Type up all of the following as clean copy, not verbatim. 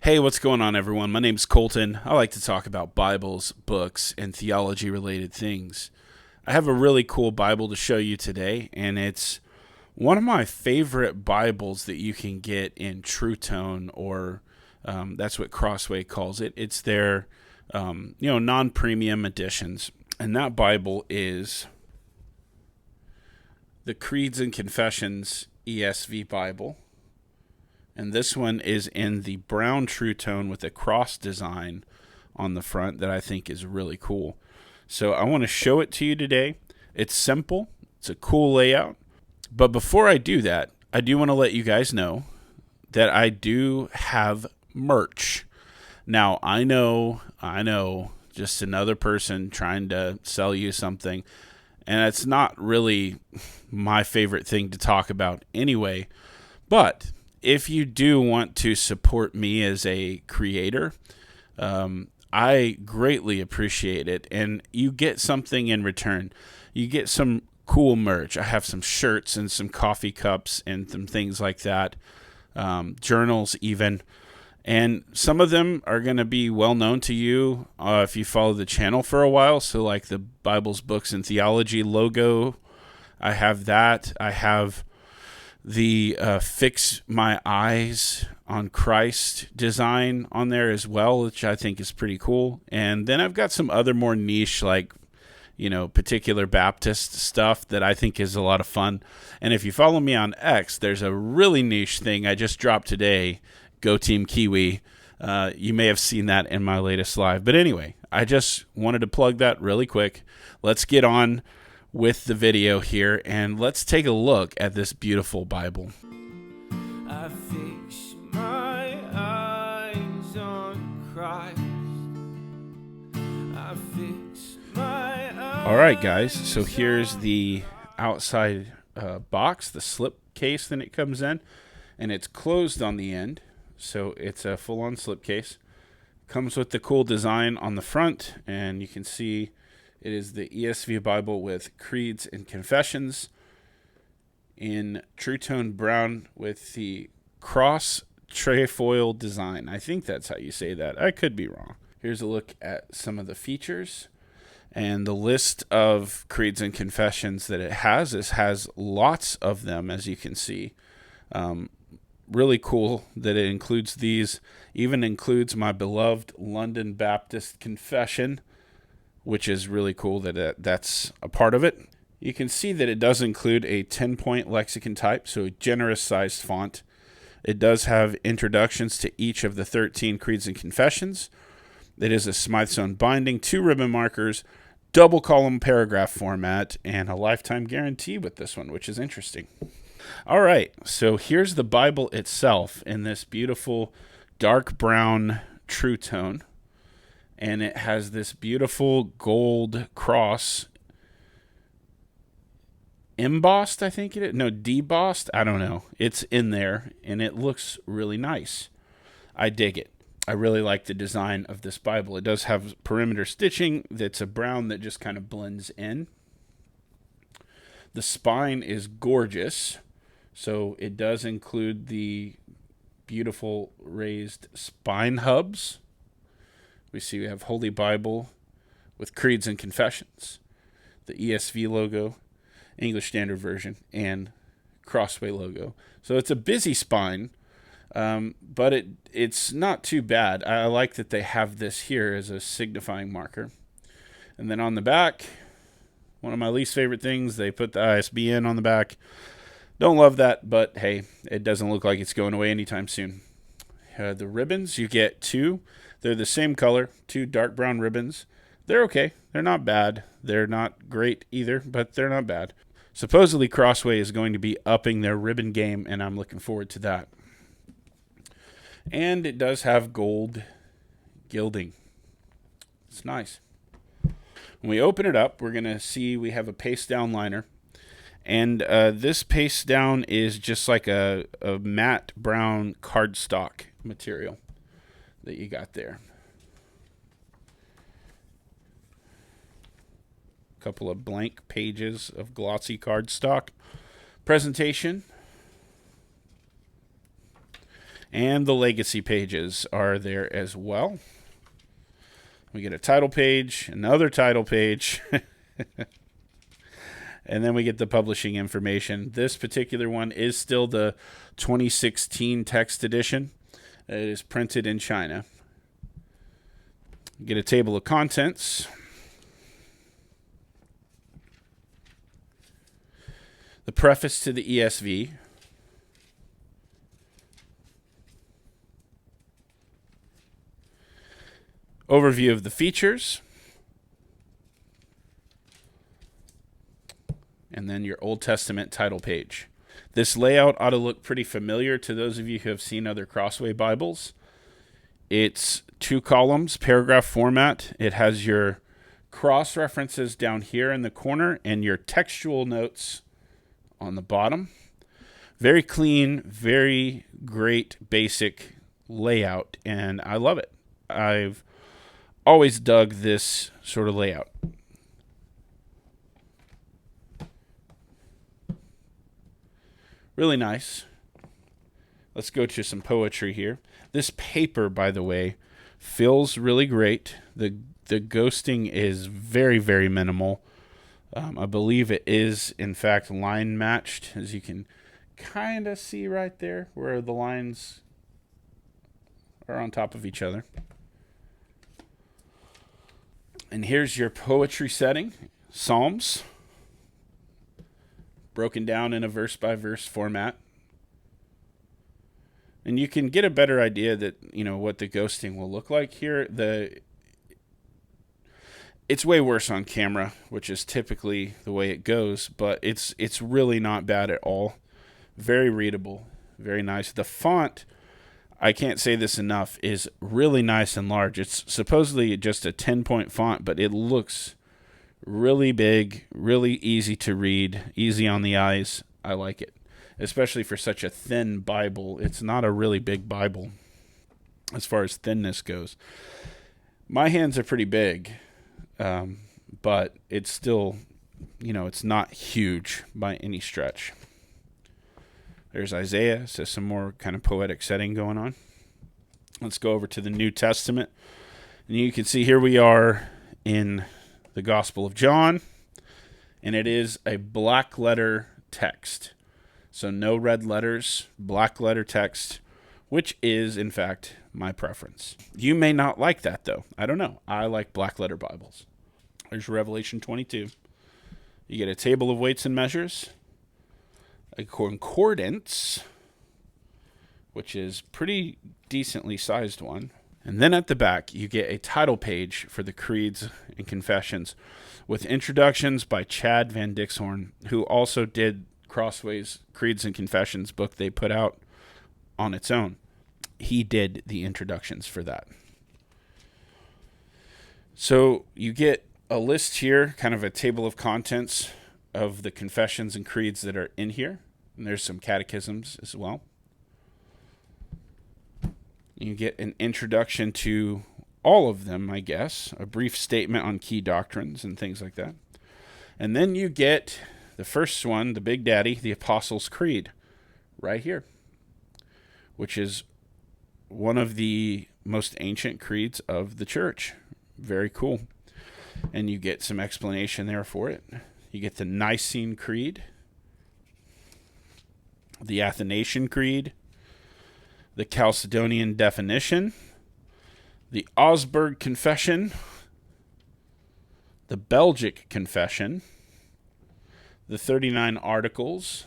Hey, what's going on, everyone? My name's Colton. I like to talk about Bibles, books, and theology related things. I have a really cool Bible to show you today, and it's one of my favorite Bibles that you can get in Trutone, or that's what Crossway calls it. It's their non-premium editions, and that Bible is the Creeds and Confessions ESV Bible. And this one is in the brown Trutone with a cross design on the front that I think is really cool. So I want to show it to you today. It's simple. It's a cool layout. But before I do that, I do want to let you guys know that I do have merch. Now, I know, just another person trying to sell you something. And it's not really my favorite thing to talk about anyway. But if you do want to support me as a creator, I greatly appreciate it. And you get something in return. You get some cool merch. I have some shirts and some coffee cups and some things like that, journals even. And some of them are going to be well known to you if you follow the channel for a while. So like the Bibles, Books, and Theology logo, I have that. I have the Fix My Eyes on Christ design on there as well, which I think is pretty cool. And then I've got some other more niche, like, particular Baptist stuff that I think is a lot of fun. And if you follow me on X, there's a really niche thing I just dropped today, Go Team Kiwi. You may have seen that in my latest live. But anyway, I just wanted to plug that really quick. Let's get on with the video here, and let's take a look at this beautiful Bible. I fix my eyes on Christ. I fix my eyes. All right, guys, so here's the outside box, the slip case that it comes in, and it's closed on the end, so it's a full-on slip case. Comes with the cool design on the front, and you can see it is the ESV Bible with Creeds and Confessions in Trutone brown with the cross trefoil design. I think that's how you say that. I could be wrong. Here's a look at some of the features and the list of Creeds and Confessions that it has. This has lots of them, as you can see. Really cool that it includes these. Even includes my beloved London Baptist Confession, which is really cool that that's a part of it. You can see that it does include a 10-point lexicon type, so a generous sized font. It does have introductions to each of the 13 Creeds and Confessions. It is a Smythsonian binding, 2 ribbon markers, double column paragraph format, and a lifetime guarantee with this one, which is interesting. All right, so here's the Bible itself in this beautiful dark brown Trutone. And it has this beautiful gold cross embossed, I think it is. No, debossed. I don't know. It's in there, and it looks really nice. I dig it. I really like the design of this Bible. It does have perimeter stitching that's a brown that just kind of blends in. The spine is gorgeous. So it does include the beautiful raised spine hubs. We have Holy Bible with Creeds and Confessions, the ESV logo, English Standard Version, and Crossway logo. So it's a busy spine, but it's not too bad. I like that they have this here as a signifying marker. And then on the back, one of my least favorite things, they put the ISBN on the back. Don't love that, but hey, it doesn't look like it's going away anytime soon. The ribbons, you get 2. They're the same color, 2 dark brown ribbons. They're okay. They're not bad. They're not great either, but they're not bad. Supposedly, Crossway is going to be upping their ribbon game, and I'm looking forward to that. And it does have gold gilding. It's nice. When we open it up, we're going to see we have a paste down liner. And this paste down is just like a matte brown cardstock material that you got there. A couple of blank pages of glossy cardstock. Presentation. And the legacy pages are there as well. We get a title page, another title page, and then we get the publishing information. This particular one is still the 2016 text edition. It is printed in China. Get a table of contents. The preface to the ESV. Overview of the features. And then your Old Testament title page. This layout ought to look pretty familiar to those of you who have seen other Crossway Bibles. It's 2 columns, paragraph format. It has your cross references down here in the corner and your textual notes on the bottom. Very clean, very great basic layout, and I love it. I've always dug this sort of layout. Really nice. Let's go to some poetry here. This paper, by the way, feels really great. The ghosting is very, very minimal. I believe it is, in fact, line matched, as you can kind of see right there where the lines are on top of each other. And here's your poetry setting, Psalms, broken down in a verse-by-verse format. And you can get a better idea that, what the ghosting will look like here. It's way worse on camera, which is typically the way it goes, but it's really not bad at all. Very readable, very nice. The font, I can't say this enough, is really nice and large. It's supposedly just a 10-point font, but it looks really big, really easy to read, easy on the eyes. I like it, especially for such a thin Bible. It's not a really big Bible as far as thinness goes. My hands are pretty big, but it's still, it's not huge by any stretch. There's Isaiah, so some more kind of poetic setting going on. Let's go over to the New Testament. And you can see here we are in the Gospel of John, and it is a black letter text. So no red letters, black letter text, which is, in fact, my preference. You may not like that, though. I don't know. I like black letter Bibles. There's Revelation 22. You get a table of weights and measures, a concordance, which is pretty decently sized one. And then at the back, you get a title page for the creeds and confessions with introductions by Chad Van Dixhorn, who also did Crossway's Creeds and Confessions book they put out on its own. He did the introductions for that. So you get a list here, kind of a table of contents of the confessions and creeds that are in here. And there's some catechisms as well. You get an introduction to all of them, I guess, a brief statement on key doctrines and things like that. And then you get the first one, the Big Daddy, the Apostles' Creed, right here, which is one of the most ancient creeds of the church. Very cool. And you get some explanation there for it. You get the Nicene Creed, the Athanasian Creed, the Chalcedonian Definition, the Augsburg Confession, the Belgic Confession, the 39 Articles,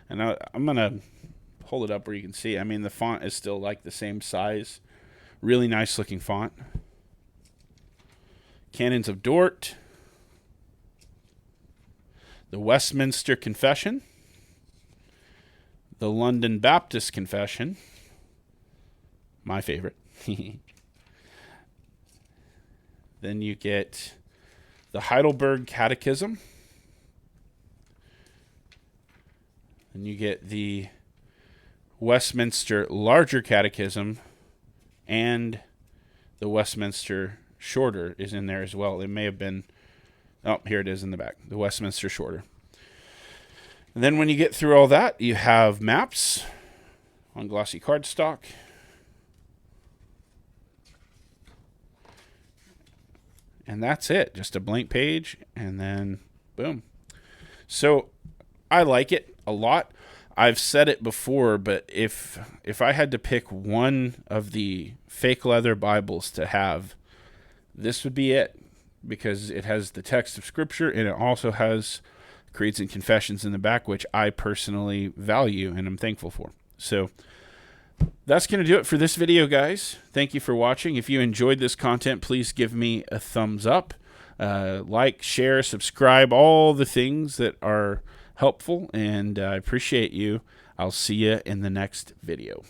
and I'm going to hold it up where you can see. I mean, the font is still like the same size. Really nice looking font. Canons of Dort, the Westminster Confession, the London Baptist Confession, my favorite. Then you get the Heidelberg Catechism. And you get the Westminster Larger Catechism, and the Westminster Shorter is in there as well. It may have been, here it is in the back, the Westminster Shorter. And then when you get through all that, you have maps on glossy cardstock. And that's it. Just a blank page, and then boom. So I like it a lot. I've said it before, but if I had to pick one of the fake leather Bibles to have, this would be it, because it has the text of Scripture, and it also has creeds and confessions in the back, which I personally value and I'm thankful for. So that's going to do it for this video, guys. Thank you for watching. If you enjoyed this content, please give me a thumbs up. Like, share, subscribe, all the things that are helpful, and I appreciate you. I'll see you in the next video.